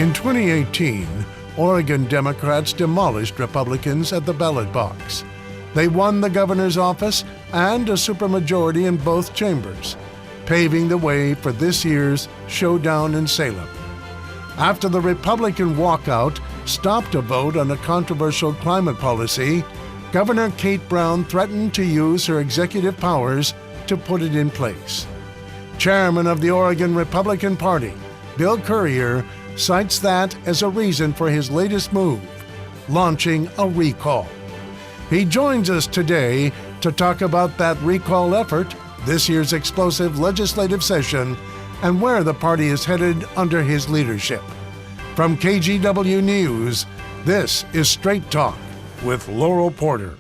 In 2018, Oregon Democrats demolished Republicans at the ballot box. They won the governor's office and a supermajority in both chambers, paving the way for this year's showdown in Salem. After the Republican walkout stopped a vote on a controversial climate policy, Governor Kate Brown threatened to use her executive powers to put it in place. Chairman of the Oregon Republican Party, Bill Currier, cites that as a reason for his latest move, launching a recall. He joins us today to talk about that recall effort, this year's explosive legislative session, and where the party is headed under his leadership. From KGW News, this is Straight Talk with Laurel Porter.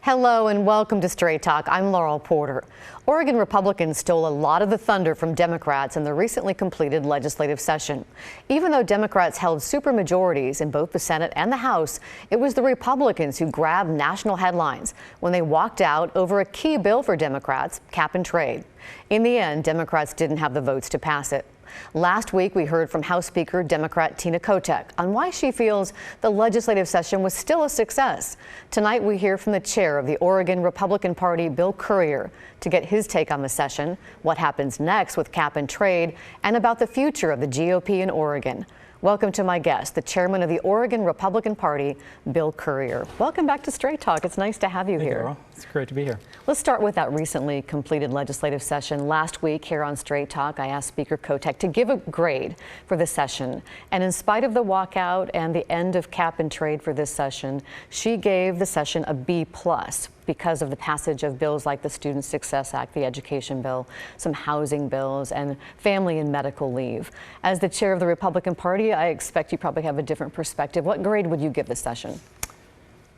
Hello and welcome to Straight Talk. I'm Laurel Porter. Oregon Republicans stole a lot of the thunder from Democrats in the recently completed legislative session. Even though Democrats held supermajorities in both the Senate and the House, it was the Republicans who grabbed national headlines when they walked out over a key bill for Democrats, cap and trade. In the end, Democrats didn't have the votes to pass it. Last week, we heard from House Speaker Democrat Tina Kotek on why she feels the legislative session was still a success. Tonight, we hear from the chair of the Oregon Republican Party, Bill Currier, to get his take on the session, what happens next with cap and trade, and about the future of the GOP in Oregon. Welcome to my guest, the chairman of the Oregon Republican Party, Bill Currier. Welcome back to Straight Talk. It's nice to have you here. Laurel. It's great to be here. Let's start with that recently completed legislative session. Last week here on Straight Talk, I asked Speaker Kotek to give a grade for the session. And in spite of the walkout and the end of cap and trade for this session, she gave the session a B+ because of the passage of bills like the Student Success Act, the education bill, some housing bills, and family and medical leave. As the chair of the Republican Party, I expect you probably have a different perspective. What grade would you give this session?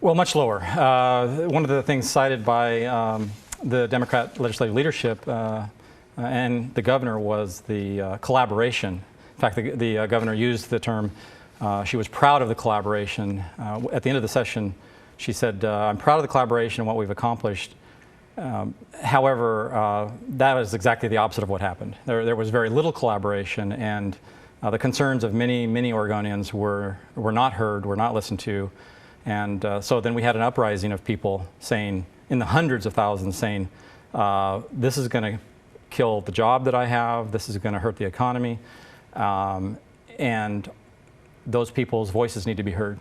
Well, much lower. One of the things cited by the Democrat legislative leadership and the governor was the collaboration. In fact, the governor used the term, she was proud of the collaboration. At the end of the session, she said, I'm proud of the collaboration and what we've accomplished. However, that was exactly the opposite of what happened. There was very little collaboration, and the concerns of many Oregonians were not heard, were not listened to. And so then we had an uprising of people saying, in the hundreds of thousands, saying, this is going to kill the job that I have, this is going to hurt the economy, and those people's voices need to be heard.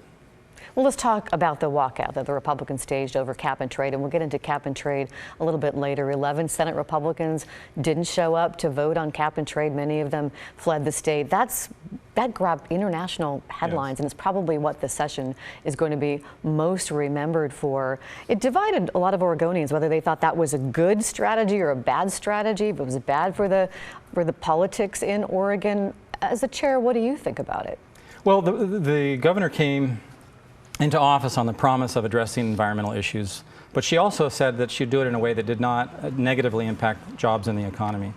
Well, let's talk about the walkout that the Republicans staged over cap and trade, and we'll get into cap and trade a little bit later. 11 Senate Republicans didn't show up to vote on cap and trade. Many of them fled the state. That grabbed international headlines, yes. And it's probably what the session is going to be most remembered for. It divided a lot of Oregonians, whether they thought that was a good strategy or a bad strategy, if it was bad for the politics in Oregon. As a chair, what do you think about it? Well, the governor came into office on the promise of addressing environmental issues, but she also said that she'd do it in a way that did not negatively impact jobs in the economy.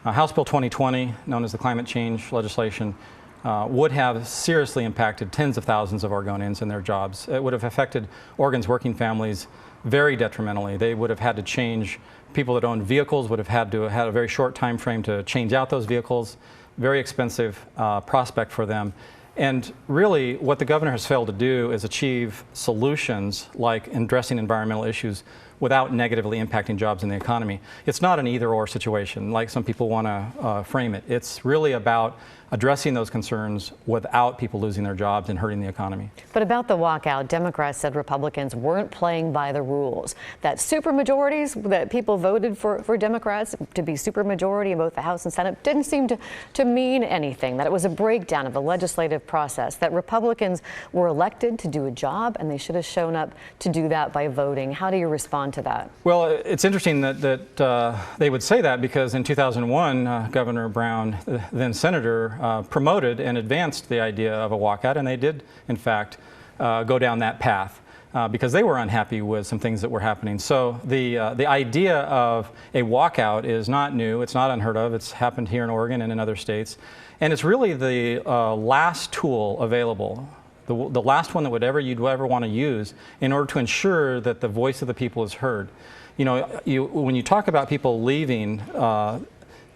House Bill 2020, known as the climate change legislation, would have seriously impacted tens of thousands of Oregonians and their jobs. It would have affected Oregon's working families very detrimentally. They would have had to change. People that owned vehicles would have had to have a very short time frame to change out those vehicles. Very expensive prospect for them. And really, what the governor has failed to do is achieve solutions like addressing environmental issues without negatively impacting jobs in the economy. It's not an either-or situation, like some people want to frame it. It's really about addressing those concerns without people losing their jobs and hurting the economy. But about the walkout, Democrats said Republicans weren't playing by the rules. That supermajorities that people voted for Democrats to be supermajority in both the House and Senate didn't seem to mean anything, that it was a breakdown of the legislative process, that Republicans were elected to do a job and they should have shown up to do that by voting. How do you respond to that? Well, it's interesting that they would say that because in 2001, Governor Brown, then Senator, promoted and advanced the idea of a walkout, and they did, in fact, go down that path because they were unhappy with some things that were happening. So the idea of a walkout is not new. It's not unheard of. It's happened here in Oregon and in other states. And it's really the last tool available, the last one that you'd ever want to use in order to ensure that the voice of the people is heard. You know, when you talk about people leaving,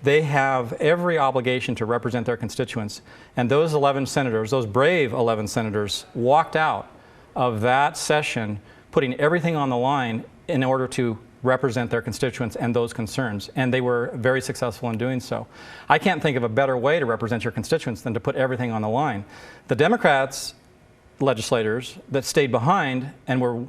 They have every obligation to represent their constituents. And those 11 senators, those brave 11 senators, walked out of that session putting everything on the line in order to represent their constituents and those concerns. And they were very successful in doing so. I can't think of a better way to represent your constituents than to put everything on the line. The Democrats, legislators that stayed behind and were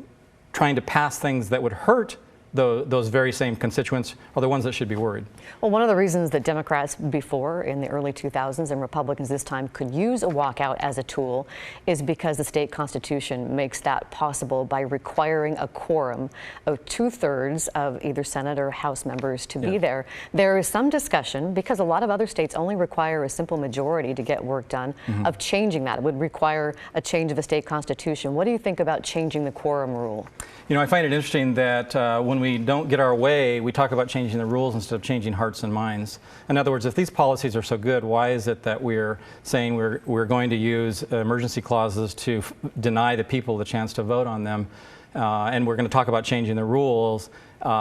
trying to pass things that would hurt those very same constituents are the ones that should be worried. Well, one of the reasons that Democrats before in the early 2000s and Republicans this time could use a walkout as a tool is because the state constitution makes that possible by requiring a quorum of 2/3 of either Senate or House members to be there. There is some discussion, because a lot of other states only require a simple majority to get work done, of changing that. It would require a change of the state constitution. What do you think about changing the quorum rule? You know, I find it interesting that when we don't get our way, we talk about changing the rules instead of changing hearts and minds. In other words, if these policies are so good, why is it that we're saying we're going to use emergency clauses to deny the people the chance to vote on them? And we're going to talk about changing the rules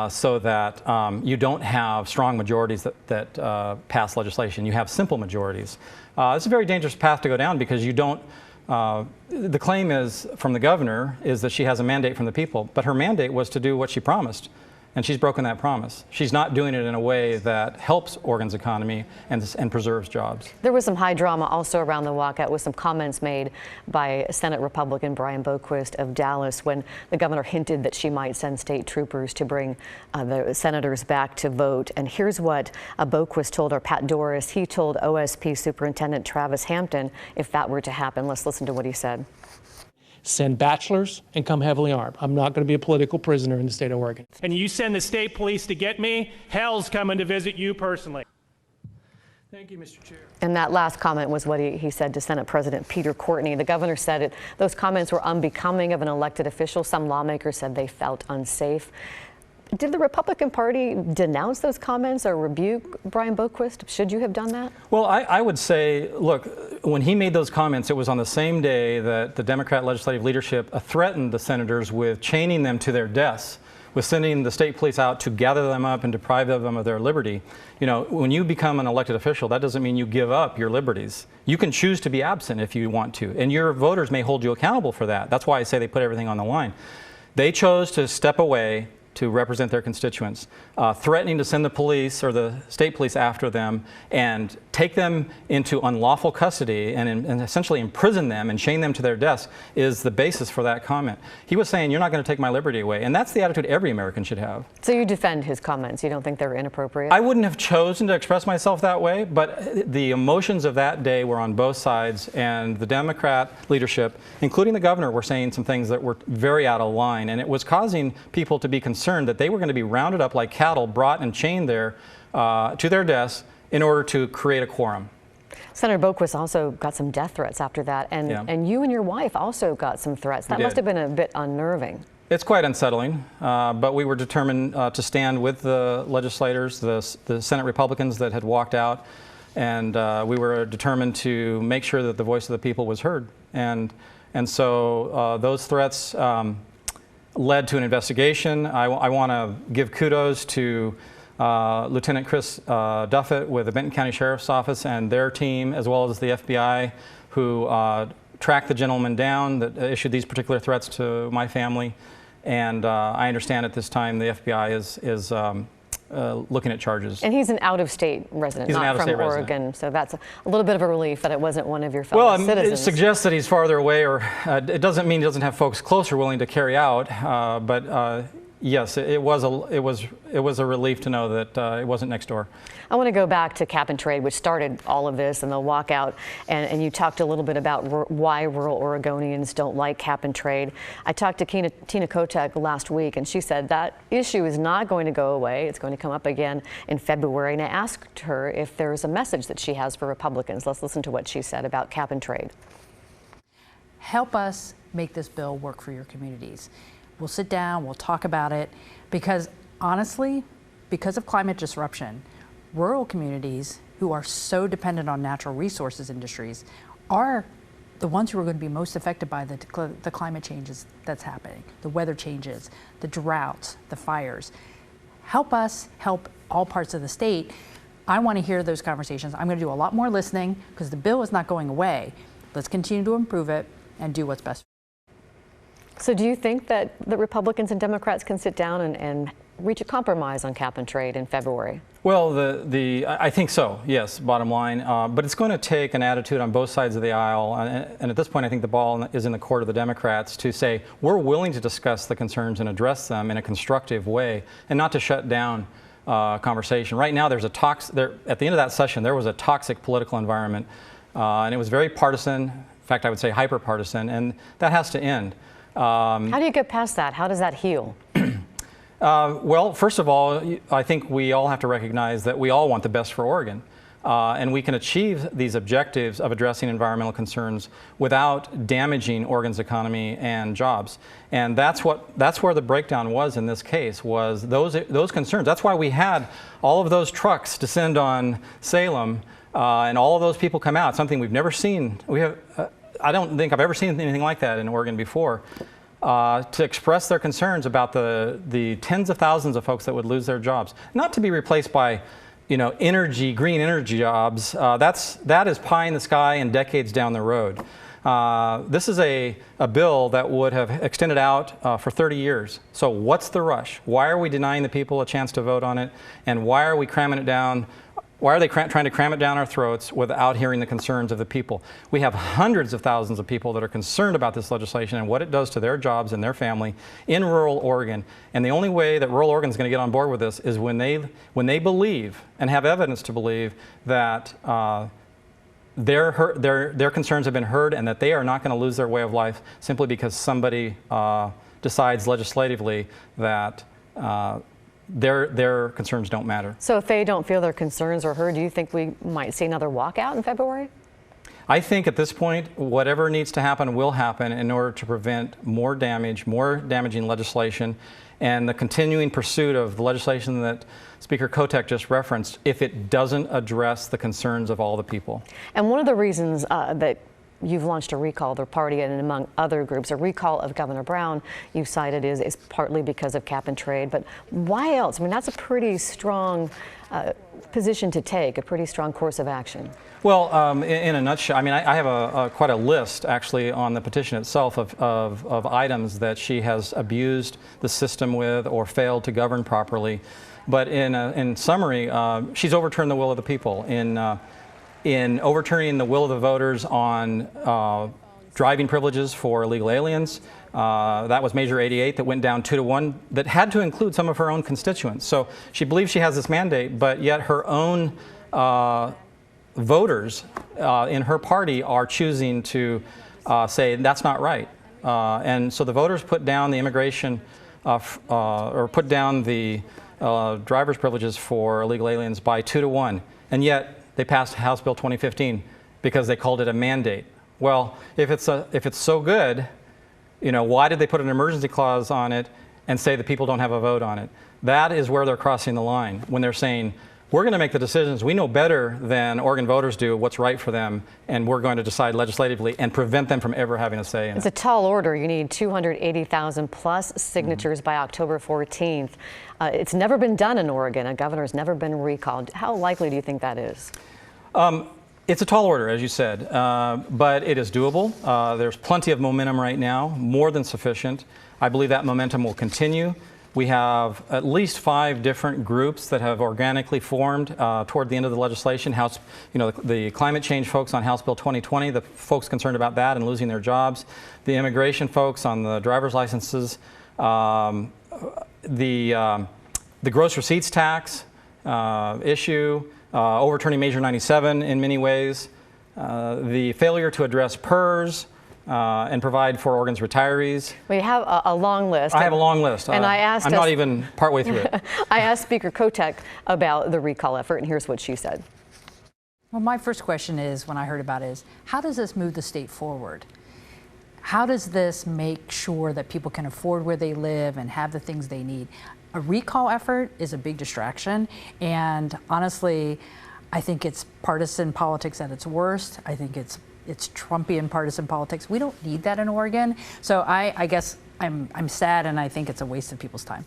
so that you don't have strong majorities that pass legislation. You have simple majorities. It's a very dangerous path to go down, because you don't. The claim is from the governor is that she has a mandate from the people, but her mandate was to do what she promised, and she's broken that promise. She's not doing it in a way that helps Oregon's economy and preserves jobs. There was some high drama also around the walkout with some comments made by Senate Republican Brian Boquist of Dallas when the governor hinted that she might send state troopers to bring the senators back to vote. And here's what Boquist told our Pat Doris. He told OSP Superintendent Travis Hampton if that were to happen. Let's listen to what he said. Send bachelors and come heavily armed. I'm not going to be a political prisoner in the state of Oregon. And you send the state police to get me, hell's coming to visit you personally. Thank you, Mr. Chair. And that last comment was what he said to Senate President Peter Courtney. The governor said those comments were unbecoming of an elected official. Some lawmakers said they felt unsafe. Did the Republican Party denounce those comments or rebuke Brian Boquist? Should you have done that? Well, I would say, look, when he made those comments, it was on the same day that the Democrat legislative leadership threatened the senators with chaining them to their desks, with sending the state police out to gather them up and deprive them of their liberty. You know, when you become an elected official, that doesn't mean you give up your liberties. You can choose to be absent if you want to, and your voters may hold you accountable for that. That's why I say they put everything on the line. They chose to step away to represent their constituents, threatening to send the police or the state police after them and take them into unlawful custody and essentially imprison them and chain them to their desks is the basis for that comment. He was saying, you're not going to take my liberty away. And that's the attitude every American should have. So you defend his comments? You don't think they're inappropriate? I wouldn't have chosen to express myself that way, but the emotions of that day were on both sides, and the Democrat leadership, including the governor, were saying some things that were very out of line, and it was causing people to be concerned that they were going to be rounded up like cattle, brought and chained there to their desks in order to create a quorum. Senator Boquist also got some death threats after that, and you and your wife also got some threats. That must have been a bit unnerving. It's quite unsettling, but we were determined to stand with the legislators, the Senate Republicans that had walked out, and we were determined to make sure that the voice of the people was heard. And so those threats led to an investigation. I want to give kudos to Lieutenant Chris Duffett with the Benton County Sheriff's Office and their team, as well as the FBI, who tracked the gentleman down that issued these particular threats to my family. And I understand at this time the FBI is looking at charges. And he's an out-of-state resident, not from Oregon, so that's a little bit of a relief that it wasn't one of your fellow citizens. It suggests that he's farther away, or it doesn't mean he doesn't have folks closer willing to carry out, but yes, it was a relief to know that it wasn't next door. I want to go back to cap and trade, which started all of this and the walkout, and you talked a little bit about why rural Oregonians don't like cap and trade. I talked to Tina Kotek last week, and she said that issue is not going to go away. It's going to come up again in February, and I asked her if there's a message that she has for Republicans. Let's listen to what she said about cap and trade. Help us make this bill work for your communities. We'll sit down, we'll talk about it, because honestly, because of climate disruption, rural communities who are so dependent on natural resources industries are the ones who are going to be most affected by the climate changes that's happening, the weather changes, the droughts, the fires. Help us help all parts of the state I want to hear those conversations. I'm going to do a lot more listening because the bill is not going away. Let's continue to improve it and do what's best. So do you think that the Republicans and Democrats can sit down and reach a compromise on cap and trade in February? Well, I think so, yes, bottom line. But it's going to take an attitude on both sides of the aisle. And at this point, I think the ball is in the court of the Democrats to say, we're willing to discuss the concerns and address them in a constructive way and not to shut down conversation. Right now, at the end of that session, there was a toxic political environment. And it was very partisan. In fact, I would say hyper-partisan. And that has to end. How do you get past that? How does that heal? Well, first of all, I think we all have to recognize that we all want the best for Oregon. And we can achieve these objectives of addressing environmental concerns without damaging Oregon's economy and jobs. And that's where the breakdown was in this case, was those concerns. That's why we had all of those trucks descend on Salem and all of those people come out, something we've never seen. I don't think I've ever seen anything like that in Oregon before. To express their concerns about the tens of thousands of folks that would lose their jobs, not to be replaced by, green energy jobs. That is pie in the sky and decades down the road. This is a bill that would have extended out for 30 years. So what's the rush? Why are we denying the people a chance to vote on it? And why are we cramming it down? Why are they trying to cram it down our throats without hearing the concerns of the people? We have hundreds of thousands of people that are concerned about this legislation and what it does to their jobs and their family in rural Oregon. And the only way that rural Oregon is going to get on board with this is when they believe and have evidence to believe that their concerns have been heard and that they are not going to lose their way of life simply because somebody decides legislatively that their concerns don't matter. So if they don't feel their concerns are heard, do you think we might see another walkout in February? I think at this point, whatever needs to happen will happen in order to prevent more damaging legislation and the continuing pursuit of the legislation that Speaker Kotek just referenced if it doesn't address the concerns of all the people. And one of the reasons that you've launched a recall of the party, and among other groups, a recall of Governor Brown, you cited is partly because of cap and trade. But why else? I mean, that's a pretty strong position to take, a pretty strong course of action. Well, in a nutshell, I mean, I have quite a list actually on the petition itself of items that she has abused the system with or failed to govern properly. But in summary, she's overturned the will of the people in overturning the will of the voters on driving privileges for illegal aliens. That was Measure 88 that went down 2-1, that had to include some of her own constituents. So she believes she has this mandate, but yet her own voters in her party are choosing to say that's not right. And so the voters put down the immigration, or put down the driver's privileges for illegal aliens by 2-1. And yet, they passed House Bill 2015 because they called it a mandate. Well, if it's so good, why did they put an emergency clause on it and say the people don't have a vote on it? That is where they're crossing the line when they're saying, we're going to make the decisions. We know better than Oregon voters do what's right for them, and we're going to decide legislatively and prevent them from ever having a say in it. It's a tall order. You need 280,000 plus signatures by October 14th. It's never been done in Oregon. A governor's never been recalled. How likely do you think that is? It's a tall order, as you said, but it is doable. There's plenty of momentum right now, more than sufficient. I believe that momentum will continue. We have at least 5 different groups that have organically formed toward the end of the legislation. The climate change folks on House Bill 2020, the folks concerned about that and losing their jobs, the immigration folks on the driver's licenses, the gross receipts tax issue, overturning Measure 97 in many ways, the failure to address PERS, and provide for Oregon's retirees. We have a long list. I have a long list. And I'm not even partway through it. I asked Speaker Kotek about the recall effort, and here's what she said. Well, my first question is, when I heard about it, is how does this move the state forward? How does this make sure that people can afford where they live and have the things they need? A recall effort is a big distraction, and honestly, I think it's partisan politics at its worst. I think it's Trumpian partisan politics. We don't need that in Oregon. So I guess I'm sad, and I think it's a waste of people's time.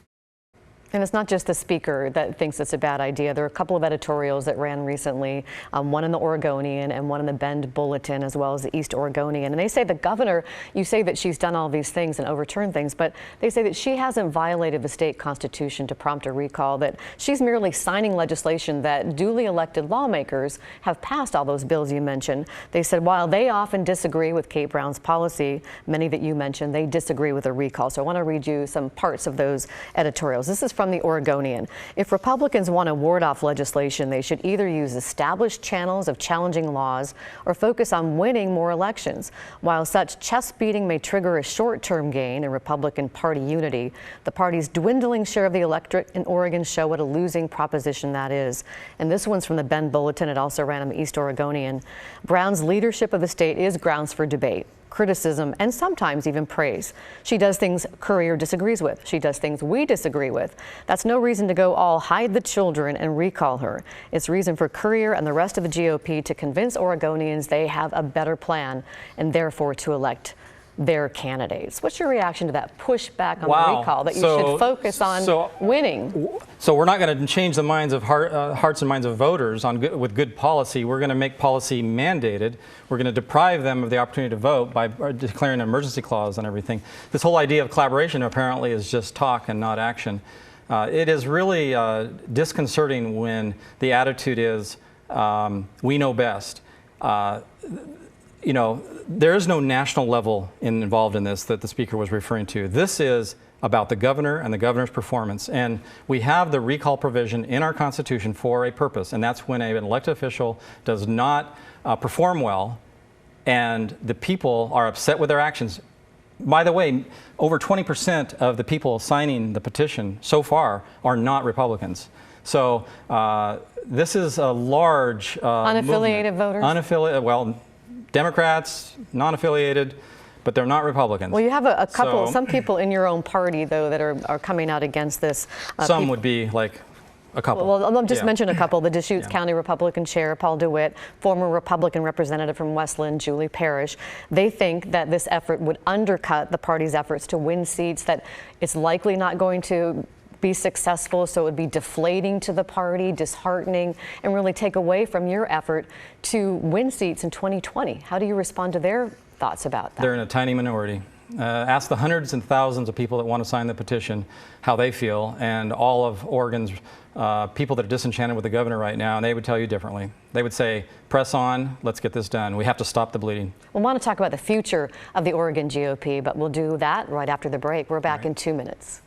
And it's not just the speaker that thinks it's a bad idea. There are a couple of editorials that ran recently, one in the Oregonian and one in the Bend Bulletin, as well as the East Oregonian. And they say the governor, you say that she's done all these things and overturned things, but they say that she hasn't violated the state constitution to prompt a recall, that she's merely signing legislation that duly elected lawmakers have passed all those bills you mentioned. They said while they often disagree with Kate Brown's policy, many that you mentioned, they disagree with a recall. So I want to read you some parts of those editorials. This is from the Oregonian. If Republicans want to ward off legislation, they should either use established channels of challenging laws or focus on winning more elections. While such chest beating may trigger a short-term gain in Republican Party unity, the party's dwindling share of the electorate in Oregon show what a losing proposition that is. And this one's from the Bend Bulletin. It also ran in the East Oregonian. Brown's leadership of the state is grounds for debate, criticism, and sometimes even praise. She does things Currier disagrees with. She does things we disagree with. That's no reason to go all hide the children and recall her. It's reason for Currier and the rest of the GOP to convince Oregonians they have a better plan and therefore to elect their candidates. What's your reaction to that pushback on the recall, that you should focus on winning? So we're not going to change the minds of hearts and minds of voters with good policy. We're going to make policy mandated. We're going to deprive them of the opportunity to vote by declaring an emergency clause and everything. This whole idea of collaboration apparently is just talk and not action. It is really disconcerting when the attitude is, we know best. You know, there is no national level involved in this that the speaker was referring to. This is about the governor and the governor's performance. And we have the recall provision in our Constitution for a purpose, and that's when an elected official does not perform well and the people are upset with their actions. By the way, over 20% of the people signing the petition so far are not Republicans. So this is a large unaffiliated voters? Unaffiliated, well, Democrats, non-affiliated, but they're not Republicans. Well, you have a couple, some people in your own party, though, that are coming out against this. Some would be like a couple. Well, I'll just mention a couple. The Deschutes County Republican Chair, Paul DeWitt, former Republican representative from Westland, Julie Parrish. They think that this effort would undercut the party's efforts to win seats, that it's likely not going to be successful, so it would be deflating to the party, disheartening, and really take away from your effort to win seats in 2020. How do you respond to their thoughts about that? They're in a tiny minority. Ask the hundreds and thousands of people that want to sign the petition how they feel, and all of Oregon's people that are disenchanted with the governor right now, and they would tell you differently. They would say, press on, let's get this done. We have to stop the bleeding. We want to talk about the future of the Oregon GOP, but we'll do that right after the break. We're back in 2 minutes.